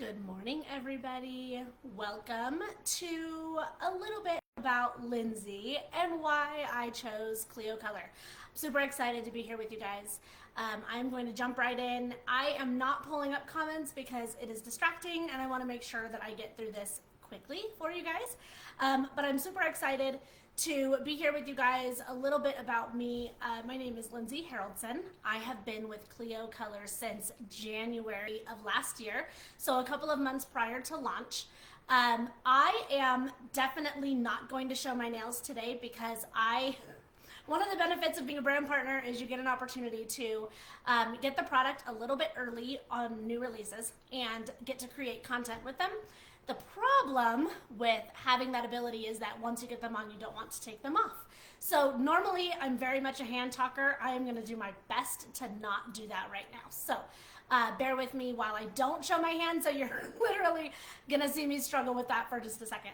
Good morning, everybody. Welcome to a little bit about Lindsay and why I chose Kleo Kolor. I'm super excited to be here with you guys. I'm going to jump right in. I am not pulling up comments because it is distracting and I want to make sure that I get through this quickly for you guys. But I'm super excited to be here with you guys. A little bit about me. My name is Lindsay Haroldson. I have been with Kleo Kolor since January of last year, so a couple of months prior to launch. I am definitely not going to show my nails today because one of the benefits of being a brand partner is you get an opportunity to get the product a little bit early on new releases and get to create content with them. The problem with having that ability is that once you get them on, you don't want to take them off. So normally I'm very much a hand talker. I am going to do my best to not do that right now. So bear with me while I don't show my hand. So you're literally going to see me struggle with that for just a second.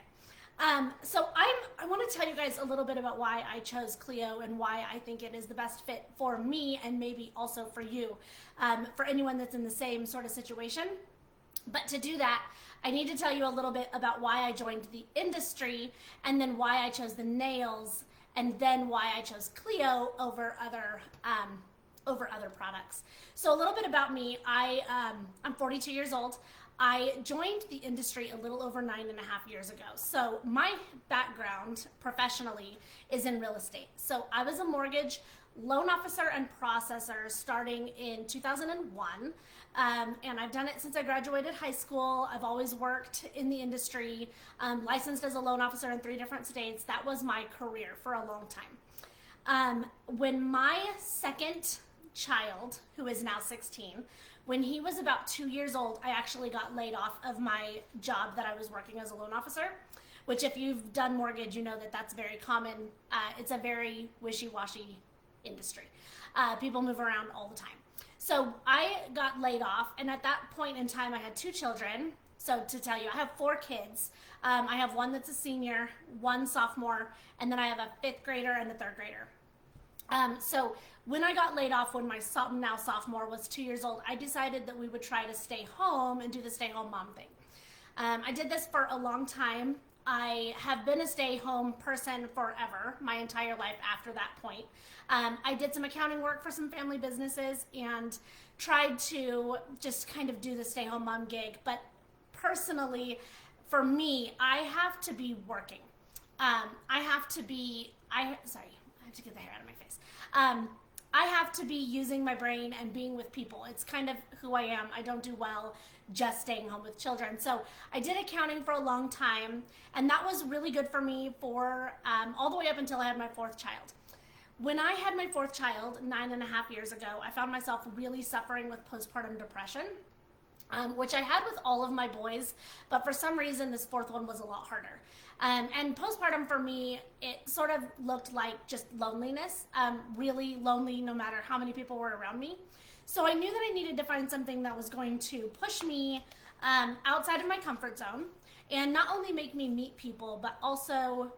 So I want to tell you guys a little bit about why I chose Kleo and why I think it is the best fit for me and maybe also for you, for anyone that's in the same sort of situation. But to do that, I need to tell you a little bit about why I joined the industry and then why I chose the nails and then why I chose Kleo over other products. So a little bit about me. I'm 42 years old. I joined the industry a little over 9.5 years ago. So my background professionally is in real estate. So I was a mortgage loan officer and processor starting in 2001. And I've done it since I graduated high school. I've always worked in the industry, licensed as a loan officer in 3 different states. That was my career for a long time. When my second child, who is now 16, when he was about 2 years old, I actually got laid off of my job that I was working as a loan officer, which if you've done mortgage, you know that that's very common. It's a very wishy-washy industry. People move around all the time. So I got laid off, and at that point in time, I had 2 children. So to tell you, I have 4 kids. I have one that's a senior, 1 sophomore, and then I have a 5th grader and a 3rd grader. So when I got laid off, when my now sophomore was 2 years old, I decided that we would try to stay home and do the stay-home mom thing. I did this for a long time. I have been a stay-home person forever, my entire life after that point. I did some accounting work for some family businesses and tried to just kind of do the stay-home mom gig. But personally, for me, I have to be working. I have to get the hair out of my face. I have to be using my brain and being with people. It's kind of who I am. I don't do well just staying home with children. So I did accounting for a long time, and that was really good for me for all the way up until I had my 4th child. When I had my 4th child 9.5 years ago, I found myself really suffering with postpartum depression, which I had with all of my boys, but for some reason this 4th one was a lot harder. And postpartum for me, it sort of looked like just loneliness, really lonely no matter how many people were around me. So I knew that I needed to find something that was going to push me outside of my comfort zone and not only make me meet people, but also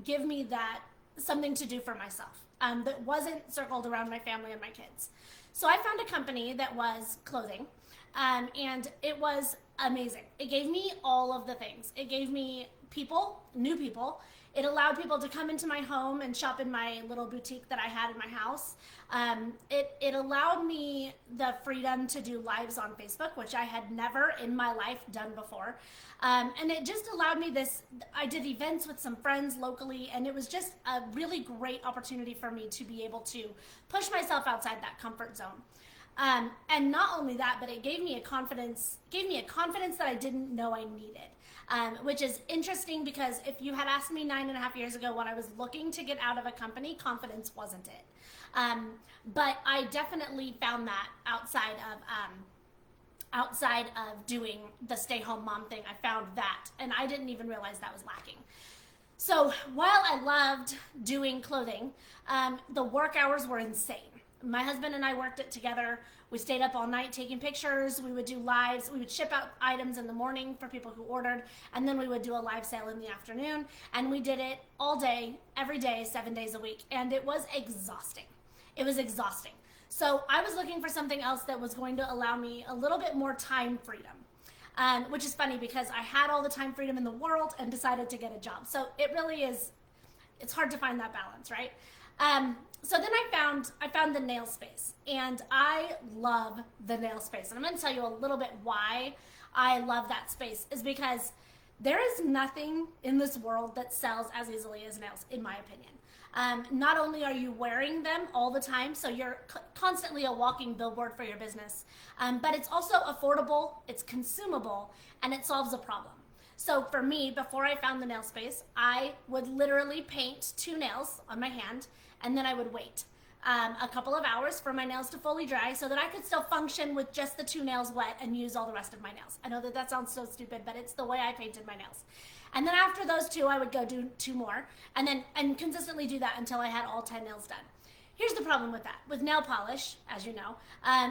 give me that something to do for myself that wasn't circled around my family and my kids. So I found a company that was clothing, and it was amazing. It gave me all of the things. It gave me people, new people. It allowed people to come into my home and shop in my little boutique that I had in my house. It allowed me the freedom to do lives on Facebook, which I had never in my life done before. And it just allowed me this. I did events with some friends locally, and it was just a really great opportunity for me to be able to push myself outside that comfort zone. And not only that, but it gave me a confidence that I didn't know I needed. Which is interesting because if you had asked me 9.5 years ago when I was looking to get out of a company, confidence wasn't it. But I definitely found that outside of doing the stay-home mom thing. I found that, and I didn't even realize that was lacking. So while I loved doing clothing, the work hours were insane. My husband and I worked it together. We stayed up all night taking pictures. We would do lives. We would ship out items in the morning for people who ordered, and then we would do a live sale in the afternoon. And we did it all day, every day, 7 days a week. And it was exhausting. It was exhausting. So I was looking for something else that was going to allow me a little bit more time freedom. which is funny because I had all the time freedom in the world and decided to get a job. So it really is, it's hard to find that balance, right? So then I found the nail space, and I love the nail space. And I'm going to tell you a little bit why I love that space is because there is nothing in this world that sells as easily as nails, in my opinion. Not only are you wearing them all the time, so you're constantly a walking billboard for your business, but it's also affordable, it's consumable, and it solves a problem. So for me, before I found the nail space, I would literally paint 2 nails on my hand, and then I would wait a couple of hours for my nails to fully dry so that I could still function with just the 2 nails wet and use all the rest of my nails. I know that that sounds so stupid, but it's the way I painted my nails. And then after those 2, I would go do 2 more and consistently do that until I had all 10 nails done. Here's the problem with that. With nail polish, as you know,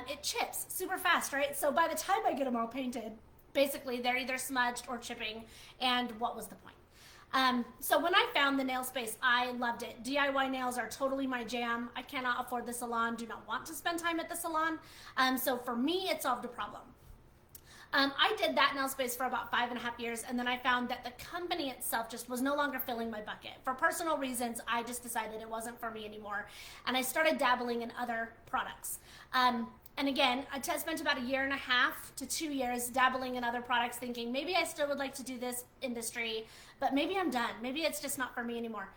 it chips super fast, right? So by the time I get them all painted, basically they're either smudged or chipping, and what was the point? So when I found the nail space, I loved it. DIY nails are totally my jam. I cannot afford the salon, do not want to spend time at the salon. So for me, it solved a problem. I did that nail space for about 5.5 years, and then I found that the company itself just was no longer filling my bucket. For personal reasons, I just decided it wasn't for me anymore, and I started dabbling in other products. And again, I spent about 1.5 to 2 years dabbling in other products, thinking maybe I still would like to do this industry, but maybe I'm done. Maybe it's just not for me anymore.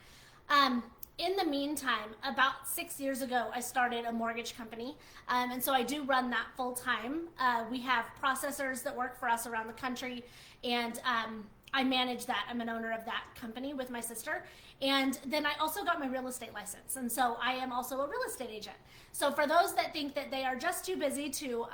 In the meantime, about 6 years ago, I started a mortgage company, and so I do run that full time. We have processors that work for us around the country, and I manage that. I'm an owner of that company with my sister, and then I also got my real estate license, and so I am also a real estate agent. So for those that think that they are just too busy to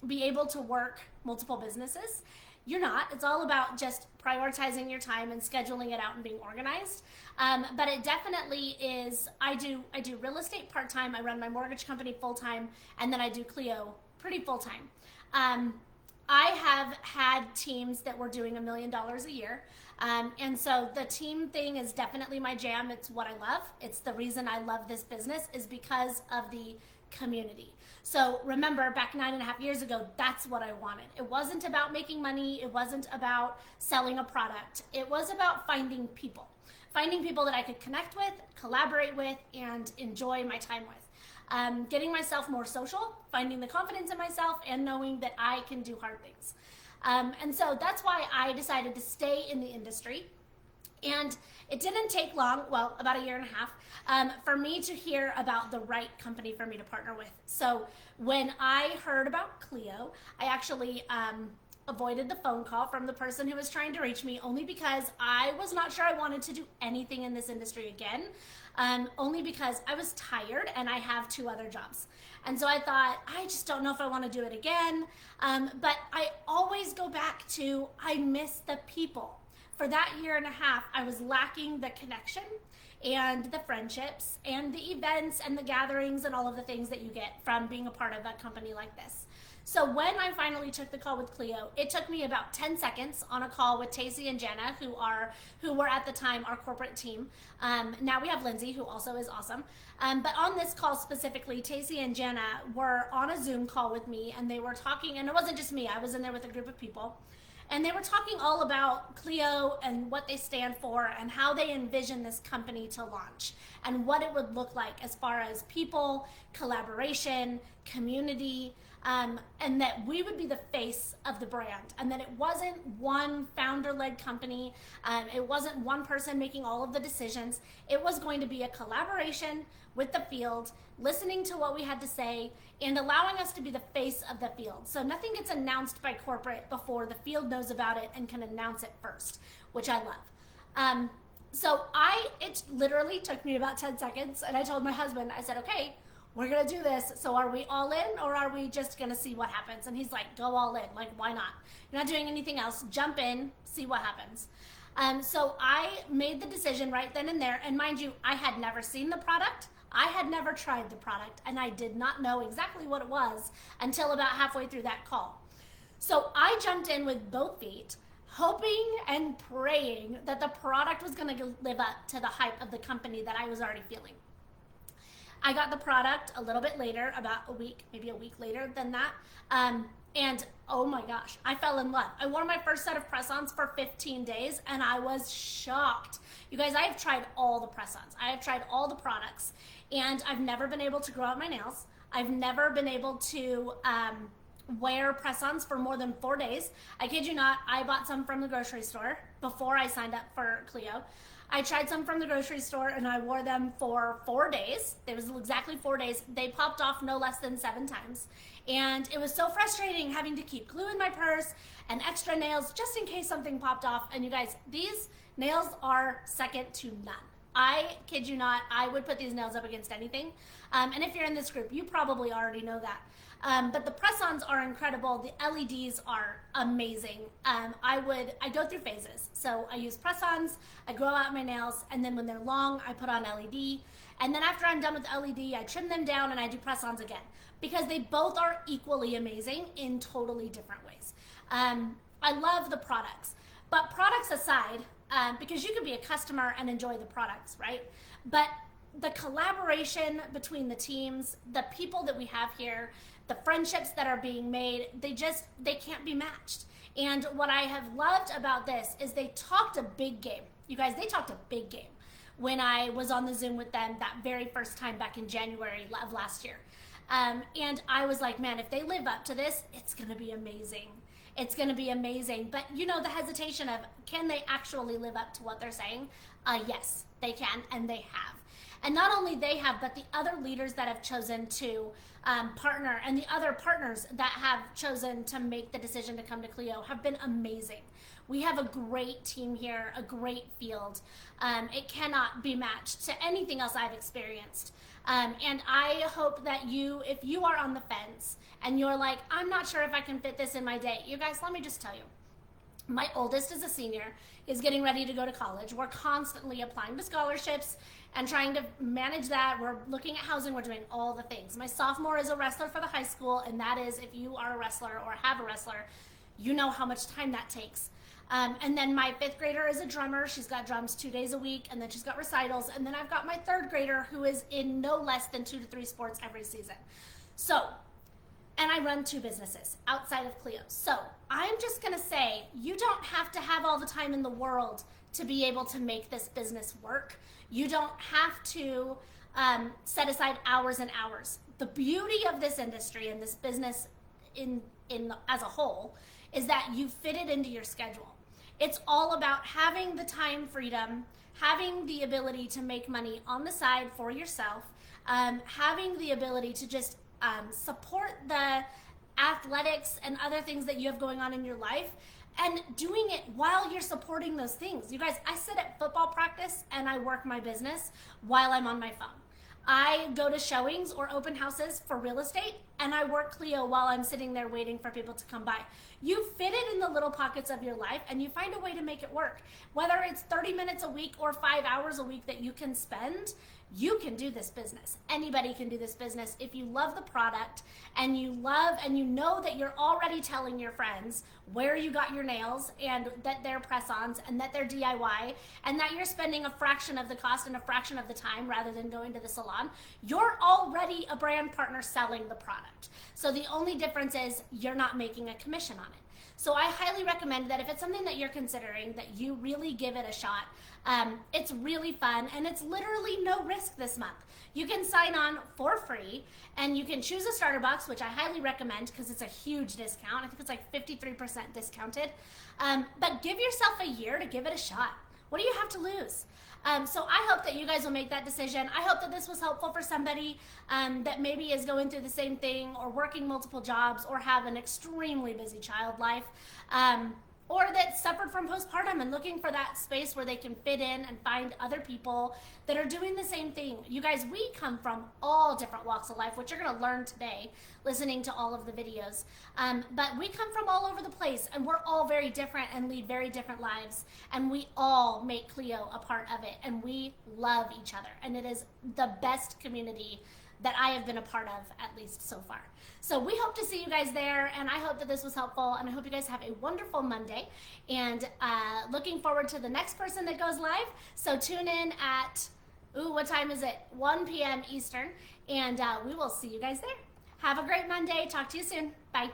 be able to work multiple businesses, you're not. It's all about just prioritizing your time and scheduling it out and being organized. But it definitely is, I do real estate part-time, I run my mortgage company full-time, and then I do Kleo pretty full-time. I have had teams that were doing $1 million a year. And so the team thing is definitely my jam. It's what I love. It's the reason I love this business is because of the community. So remember, back 9.5 years ago, that's what I wanted. It wasn't about making money. It wasn't about selling a product. It was about finding people that I could connect with, collaborate with, and enjoy my time with. Getting myself more social, finding the confidence in myself, and knowing that I can do hard things. And so that's why I decided to stay in the industry. And it didn't take long, well, about 1.5 years, for me to hear about the right company for me to partner with. So when I heard about Kleo, I actually avoided the phone call from the person who was trying to reach me, only because I was not sure I wanted to do anything in this industry again, only because I was tired and I have 2 other jobs. And so I thought, I just don't know if I want to do it again. But I always go back to, I miss the people. For that 1.5 years, I was lacking the connection and the friendships and the events and the gatherings and all of the things that you get from being a part of a company like this. So when I finally took the call with Kleo, it took me about 10 seconds on a call with Tacey and Jenna, who were at the time our corporate team. Now we have Lindsay, who also is awesome. But on this call specifically, Tacey and Jenna were on a Zoom call with me, and they were talking, and it wasn't just me, I was in there with a group of people. And they were talking all about Kleo and what they stand for and how they envision this company to launch and what it would look like as far as people, collaboration, community, and that we would be the face of the brand, and that it wasn't one founder-led company, it wasn't one person making all of the decisions. It was going to be a collaboration with the field, listening to what we had to say, and allowing us to be the face of the field. So nothing gets announced by corporate before the field knows about it and can announce it first, which I love. So it literally took me about 10 seconds, and I told my husband, I said, okay, we're gonna do this. So are we all in, or are we just gonna see what happens? And he's like, go all in. Like, why not? You're not doing anything else. Jump in, see what happens. So I made the decision right then and there. And mind you, I had never seen the product. I had never tried the product, and I did not know exactly what it was until about halfway through that call. So I jumped in with both feet, hoping and praying that the product was gonna live up to the hype of the company that I was already feeling. I got the product a little bit later, about a week, maybe a week later than that. And oh my gosh, I fell in love. I wore my first set of press-ons for 15 days and I was shocked. You guys, I have tried all the press-ons. I have tried all the products and I've never been able to grow out my nails. I've never been able to wear press-ons for more than 4 days. I kid you not, I bought some from the grocery store before I signed up for Kleo. I tried some from the grocery store and I wore them for 4 days. It was exactly 4 days. They popped off no less than 7 times. And it was so frustrating having to keep glue in my purse and extra nails just in case something popped off. And you guys, these nails are second to none. I kid you not, I would put these nails up against anything. And if you're in this group, you probably already know that. But the press-ons are incredible. The LEDs are amazing. I go through phases. So I use press-ons, I grow out my nails, and then when they're long, I put on LED. And then after I'm done with LED, I trim them down and I do press-ons again because they both are equally amazing in totally different ways. I love the products, but products aside, because you can be a customer and enjoy the products, right? But the collaboration between the teams, the people that we have here, the friendships that are being made, they can't be matched. And what I have loved about this is they talked a big game. You guys, they talked a big game when I was on the Zoom with them that very first time back in January of last year. And I was like, man, if they live up to this, it's gonna be amazing. It's gonna be amazing. But you know, the hesitation of, can they actually live up to what they're saying? Yes, they can, and they have. And not only they have, but the other leaders that have chosen to partner and the other partners that have chosen to make the decision to come to Kleo have been amazing. We have a great team here, a great field. It cannot be matched to anything else I've experienced. And I hope that if you are on the fence and you're like, I'm not sure if I can fit this in my day, you guys, let me just tell you. My oldest is a senior, is getting ready to go to college. We're constantly applying to scholarships and trying to manage that. We're looking at housing, we're doing all the things. My sophomore is a wrestler for the high school, and that is, if you are a wrestler or have a wrestler, you know how much time that takes. And then my 5th grader is a drummer. She's got drums 2 days a week, and then she's got recitals. And then I've got my 3rd grader who is in no less than 2 to 3 sports every season. So, and I run 2 businesses outside of Kleo. So I'm just gonna say, you don't have to have all the time in the world to be able to make this business work. You don't have to set aside hours and hours. The beauty of this industry and this business as a whole is that you fit it into your schedule. It's all about having the time freedom, having the ability to make money on the side for yourself, having the ability to just support the athletics and other things that you have going on in your life, and doing it while you're supporting those things. You guys, I sit at football practice and I work my business while I'm on my phone. I go to showings or open houses for real estate and I work Kleo while I'm sitting there waiting for people to come by. You fit it in the little pockets of your life and you find a way to make it work. Whether it's 30 minutes a week or 5 hours a week that you can spend, you can do this business. Anybody can do this business if you love the product and you know that you're already telling your friends where you got your nails and that they're press-ons and that they're DIY and that you're spending a fraction of the cost and a fraction of the time rather than going to the salon. You're already a brand partner selling the product. So the only difference is you're not making a commission on it. So I highly recommend that if it's something that you're considering, that you really give it a shot. It's really fun and it's literally no risk this month. You can sign on for free and you can choose a starter box, which I highly recommend because it's a huge discount. I think it's like 53% discounted. But give yourself a year to give it a shot. What do you have to lose? So I hope that you guys will make that decision. I hope that this was helpful for somebody that maybe is going through the same thing or working multiple jobs or have an extremely busy child life. Or that suffered from postpartum and looking for that space where they can fit in and find other people that are doing the same thing. You guys, we come from all different walks of life, which you're gonna learn today, listening to all of the videos. But we come from all over the place and we're all very different and lead very different lives. And we all make Kleo a part of it and we love each other. And it is the best community that I have been a part of, at least so far. So we hope to see you guys there, and I hope that this was helpful, and I hope you guys have a wonderful Monday, and looking forward to the next person that goes live. So tune in at, what time is it? 1 p.m. Eastern, and we will see you guys there. Have a great Monday. Talk to you soon. Bye.